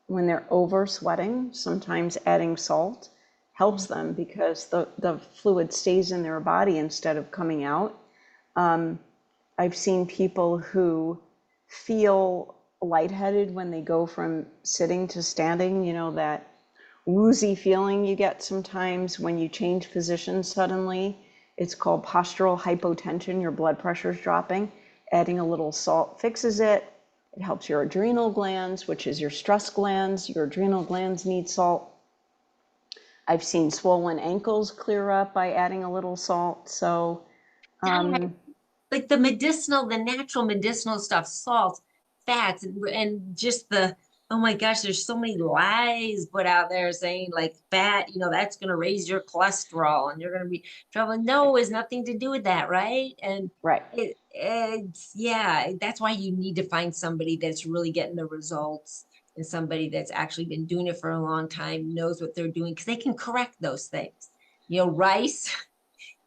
when they're over sweating, sometimes adding salt helps them because the fluid stays in their body instead of coming out. I've seen people who feel lightheaded when they go from sitting to standing, that woozy feeling you get sometimes when you change positions suddenly. It's called postural hypotension. Your blood pressure is dropping. Adding a little salt fixes it. It helps your adrenal glands, which is your stress glands. Your adrenal glands need salt. I've seen swollen ankles clear up by adding a little salt. So, Diet, like the medicinal, the natural medicinal stuff, salt, fats, and just oh my gosh, there's so many lies put out there saying like fat, that's going to raise your cholesterol and you're going to be trouble. No, it's nothing to do with that, right? And right. yeah, that's why you need to find somebody that's really getting the results and somebody that's actually been doing it for a long time, knows what they're doing, because they can correct those things. Rice.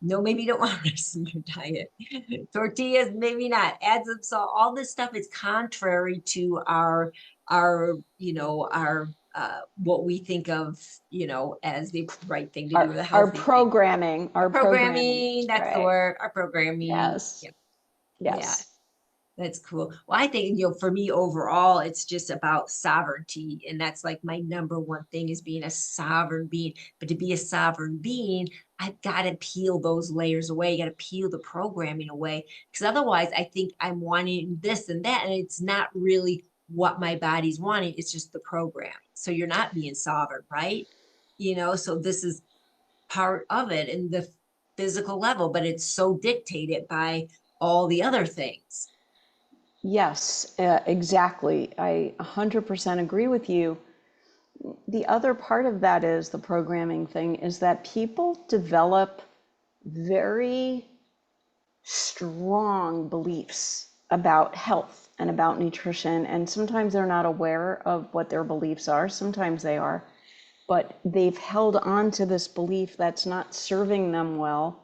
No, maybe you don't want rice in your diet. Tortillas, maybe not. Add some salt. All this stuff is contrary to our what we think of, as the right thing to do or the Our healthy thing. programming, Our our programming, programming, that's the right? word. Our programming. Yes, Yeah. Yeah. yes. That's cool. Well, I think, for me overall, it's just about sovereignty. And that's like my number one thing is being a sovereign being. But to be a sovereign being, I've got to peel those layers away. You got to peel the programming away. Because otherwise, I think I'm wanting this and that. And it's not really what my body's wanting. It's just the program. So you're not being sovereign, right? So this is part of it in the physical level, but it's so dictated by all the other things. Yes, exactly. I 100% agree with you. The other part of that is the programming thing is that people develop very strong beliefs about health and about nutrition. And sometimes they're not aware of what their beliefs are. Sometimes they are, but they've held on to this belief that's not serving them well.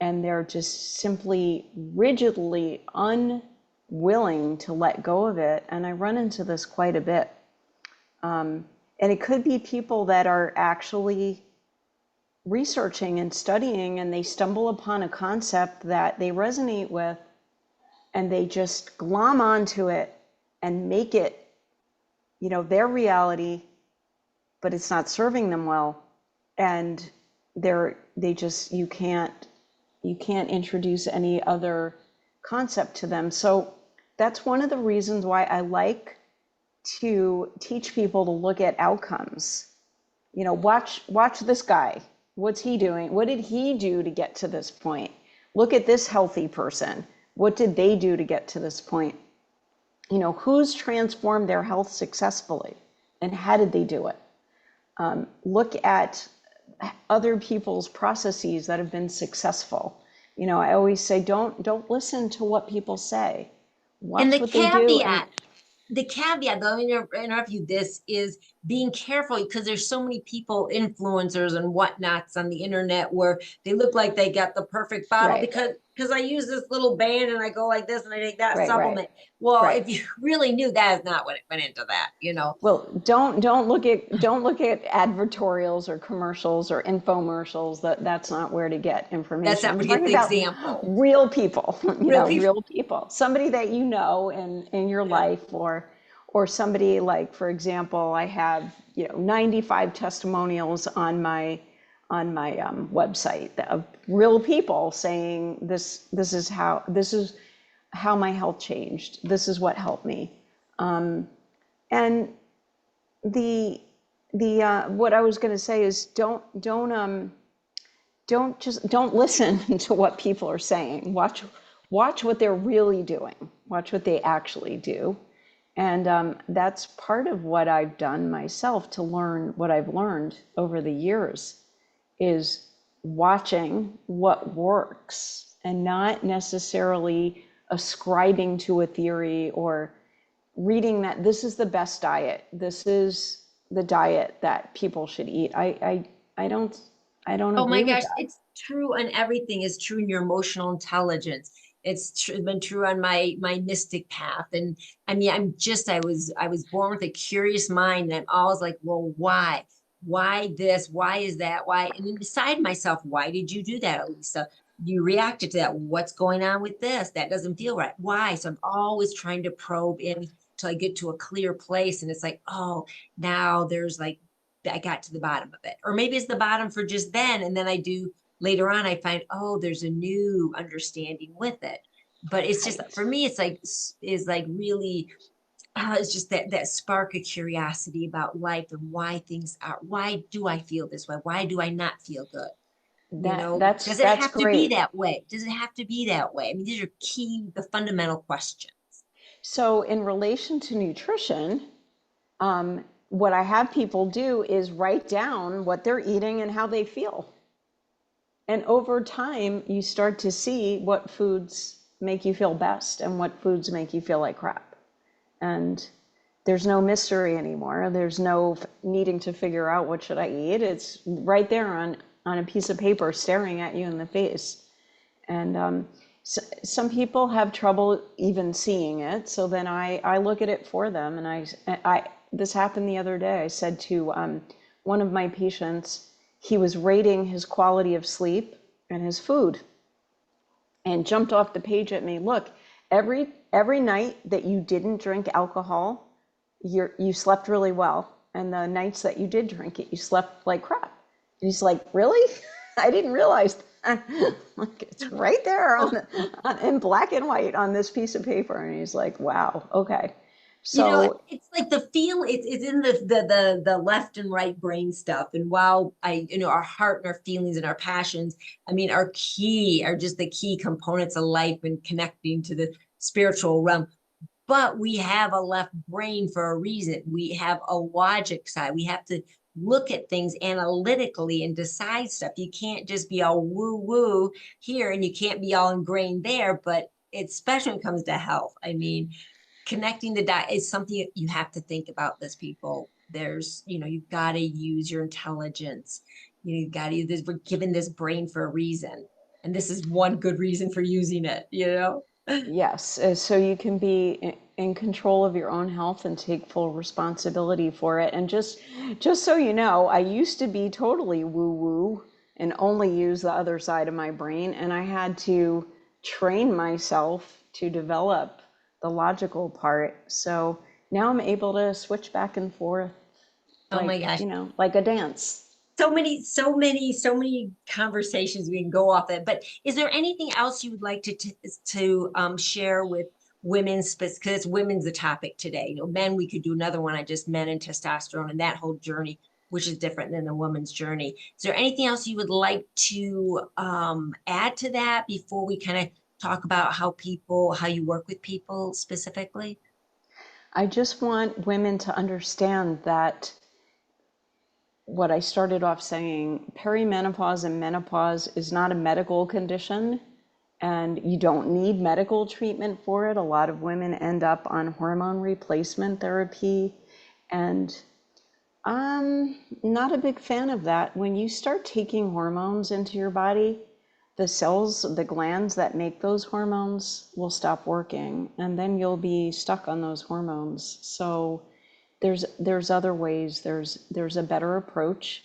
And they're just simply rigidly unwilling to let go of it. And I run into this quite a bit. And it could be people that are actually researching and studying and they stumble upon a concept that they resonate with and they just glom onto it and make it, their reality, but it's not serving them well. And you can't introduce any other concept to them. So that's one of the reasons why I like to teach people to look at outcomes. Watch this guy. What's he doing? What did he do to get to this point? Look at this healthy person. What did they do to get to this point? Who's transformed their health successfully and how did they do it? Look at other people's processes that have been successful. I always say, don't listen to what people say. And Watch what they do. And the caveat, though, interrupt you, this is being careful because there's so many people, influencers and whatnots on the internet where they look like they got the perfect bottle right, because I use this little band and I go like this and I take that right, right, supplement. Well, right. if you really knew that is not what it went into that. Well, don't look at advertorials or commercials or infomercials. That's not where to get That's information. not I'm where to get talking the about example. real people, Real people. real people. Somebody that you know in your Yeah. life, or somebody like, for example, I have 95 testimonials on my website of real people saying this is how my health changed. This is what helped me. And the what I was going to say is don't listen to what people are saying. Watch what they're really doing. Watch what they actually do. And that's part of what I've done myself to learn what I've learned over the years is watching what works and not necessarily ascribing to a theory or reading that this is the best diet. This is the diet that people should eat. I don't Oh my agree with gosh, that. it's true, and everything is true in your emotional intelligence. Been true on my mystic path, and I mean, I was born with a curious mind, and I'm always like, well, why? Why this? Why is that? Why? And then beside myself, why did you do that, Elisa? You reacted to that. What's going on with this? That doesn't feel right. Why? So I'm always trying to probe in till I get to a clear place, and it's like, oh, now there's like I got to the bottom of it. Or maybe it's the bottom for just then. And then I do later on, I find, oh, there's a new understanding with it. But it's just Right. for me, is like really it's just that spark of curiosity about life and why things are, why do I feel this way? Why do I not feel good? That that's Does it that's have to be great. that way? Does it have to be that way? I mean, these are key, the fundamental questions. So in relation to nutrition, what I have people do is write down what they're eating and how they feel. And over time, you start to see what foods make you feel best and what foods make you feel like crap. And there's no mystery anymore. There's no needing to figure out what should I eat. It's right there on a piece of paper staring at you in the face. And some people have trouble even seeing it. So then I look at it for them. And this happened the other day. I said to one of my patients, he was rating his quality of sleep and his food and jumped off the page at me. Look, every night that you didn't drink alcohol, you slept really well. And the nights that you did drink it, you slept like crap. And he's like, really? I didn't realize that. Like, it's right there in black and white on this piece of paper. And he's like, wow, okay. So It's like the feel, it's in the left and right brain stuff. And while our heart and our feelings and our passions, I mean, are just the key components of life and connecting to the spiritual realm. But we have a left brain for a reason. We have a logic side. We have to look at things analytically and decide stuff. You can't just be all woo woo here and you can't be all ingrained there. But it's especially when it comes to health. I mean, connecting the dot is something you have to think about this, people. You've got to use your intelligence. You've got to use this. We're given this brain for a reason. And this is one good reason for using it. yes, so you can be in control of your own health and take full responsibility for it. And just so you know, I used to be totally woo-woo and only use the other side of my brain, and I had to train myself to develop the logical part. So now I'm able to switch back and forth Oh my like, gosh. like a dance. So many conversations we can go off it. But is there anything else you would like to share with women? Because women's the topic today. Men, we could do another one. I just men and testosterone and that whole journey, which is different than the woman's journey. Is there anything else you would like to add to that before we kind of talk about how you work with people specifically? I just want women to understand that what I started off saying, perimenopause and menopause is not a medical condition, and you don't need medical treatment for it. A lot of women end up on hormone replacement therapy, and I'm not a big fan of that. When you start taking hormones into your body, the cells, the glands that make those hormones will stop working, and then you'll be stuck on those hormones. So there's other ways. There's a better approach,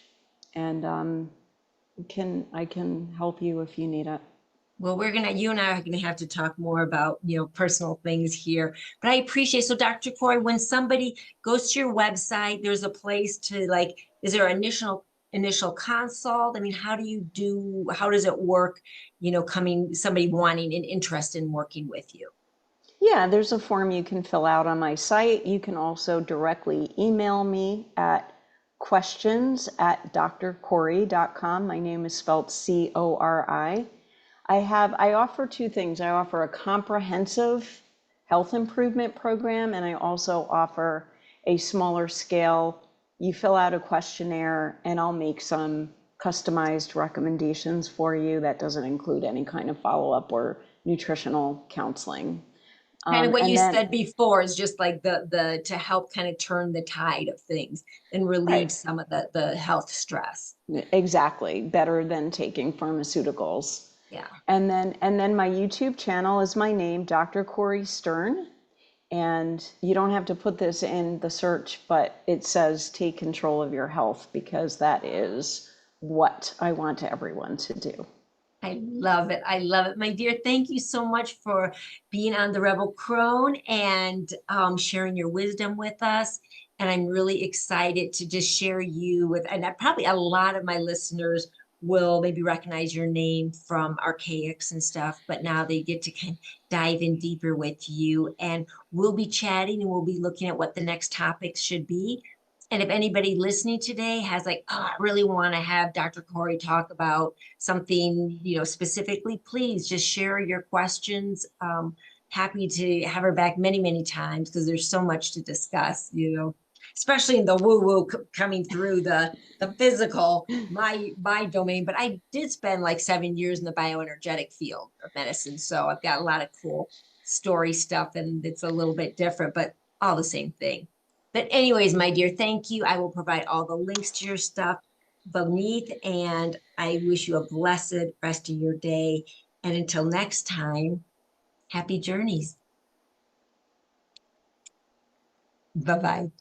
and I can help you if you need it. Well, you and I are gonna have to talk more about, personal things here. But I appreciate, so Dr. Cori, when somebody goes to your website, there's a place to like, is there initial consult? I mean, how does it work, somebody wanting an interest in working with you? Yeah, there's a form you can fill out on my site. You can also directly email me at questions@drcori.com. My name is spelled Cori. I offer two things. I offer a comprehensive health improvement program, and I also offer a smaller scale. You fill out a questionnaire, and I'll make some customized recommendations for you that doesn't include any kind of follow-up or nutritional counseling. Kind of what And you then, said before is just like the to help kind of turn the tide of things and relieve right, some of the health stress. exactly, better than taking pharmaceuticals. Yeah. And then my YouTube channel is my name, Dr. Cori Stern. And you don't have to put this in the search, but it says take control of your health because that is what I want everyone to do. I love it. I love it. My dear, thank you so much for being on the Rebel Crone and sharing your wisdom with us. And I'm really excited to just share you with, and probably a lot of my listeners will maybe recognize your name from archaics and stuff, but now they get to kind of dive in deeper with you. And we'll be chatting and we'll be looking at what the next topics should be. And if anybody listening today has like, oh, I really want to have Dr. Cori talk about something, specifically, please just share your questions. Happy to have her back many, many times because there's so much to discuss, especially in the woo-woo coming through the physical, my domain. But I did spend like 7 years in the bioenergetic field of medicine. So I've got a lot of cool story stuff and it's a little bit different, but all the same thing. But anyways, my dear, thank you. I will provide all the links to your stuff beneath, and I wish you a blessed rest of your day. And until next time, happy journeys. Bye bye.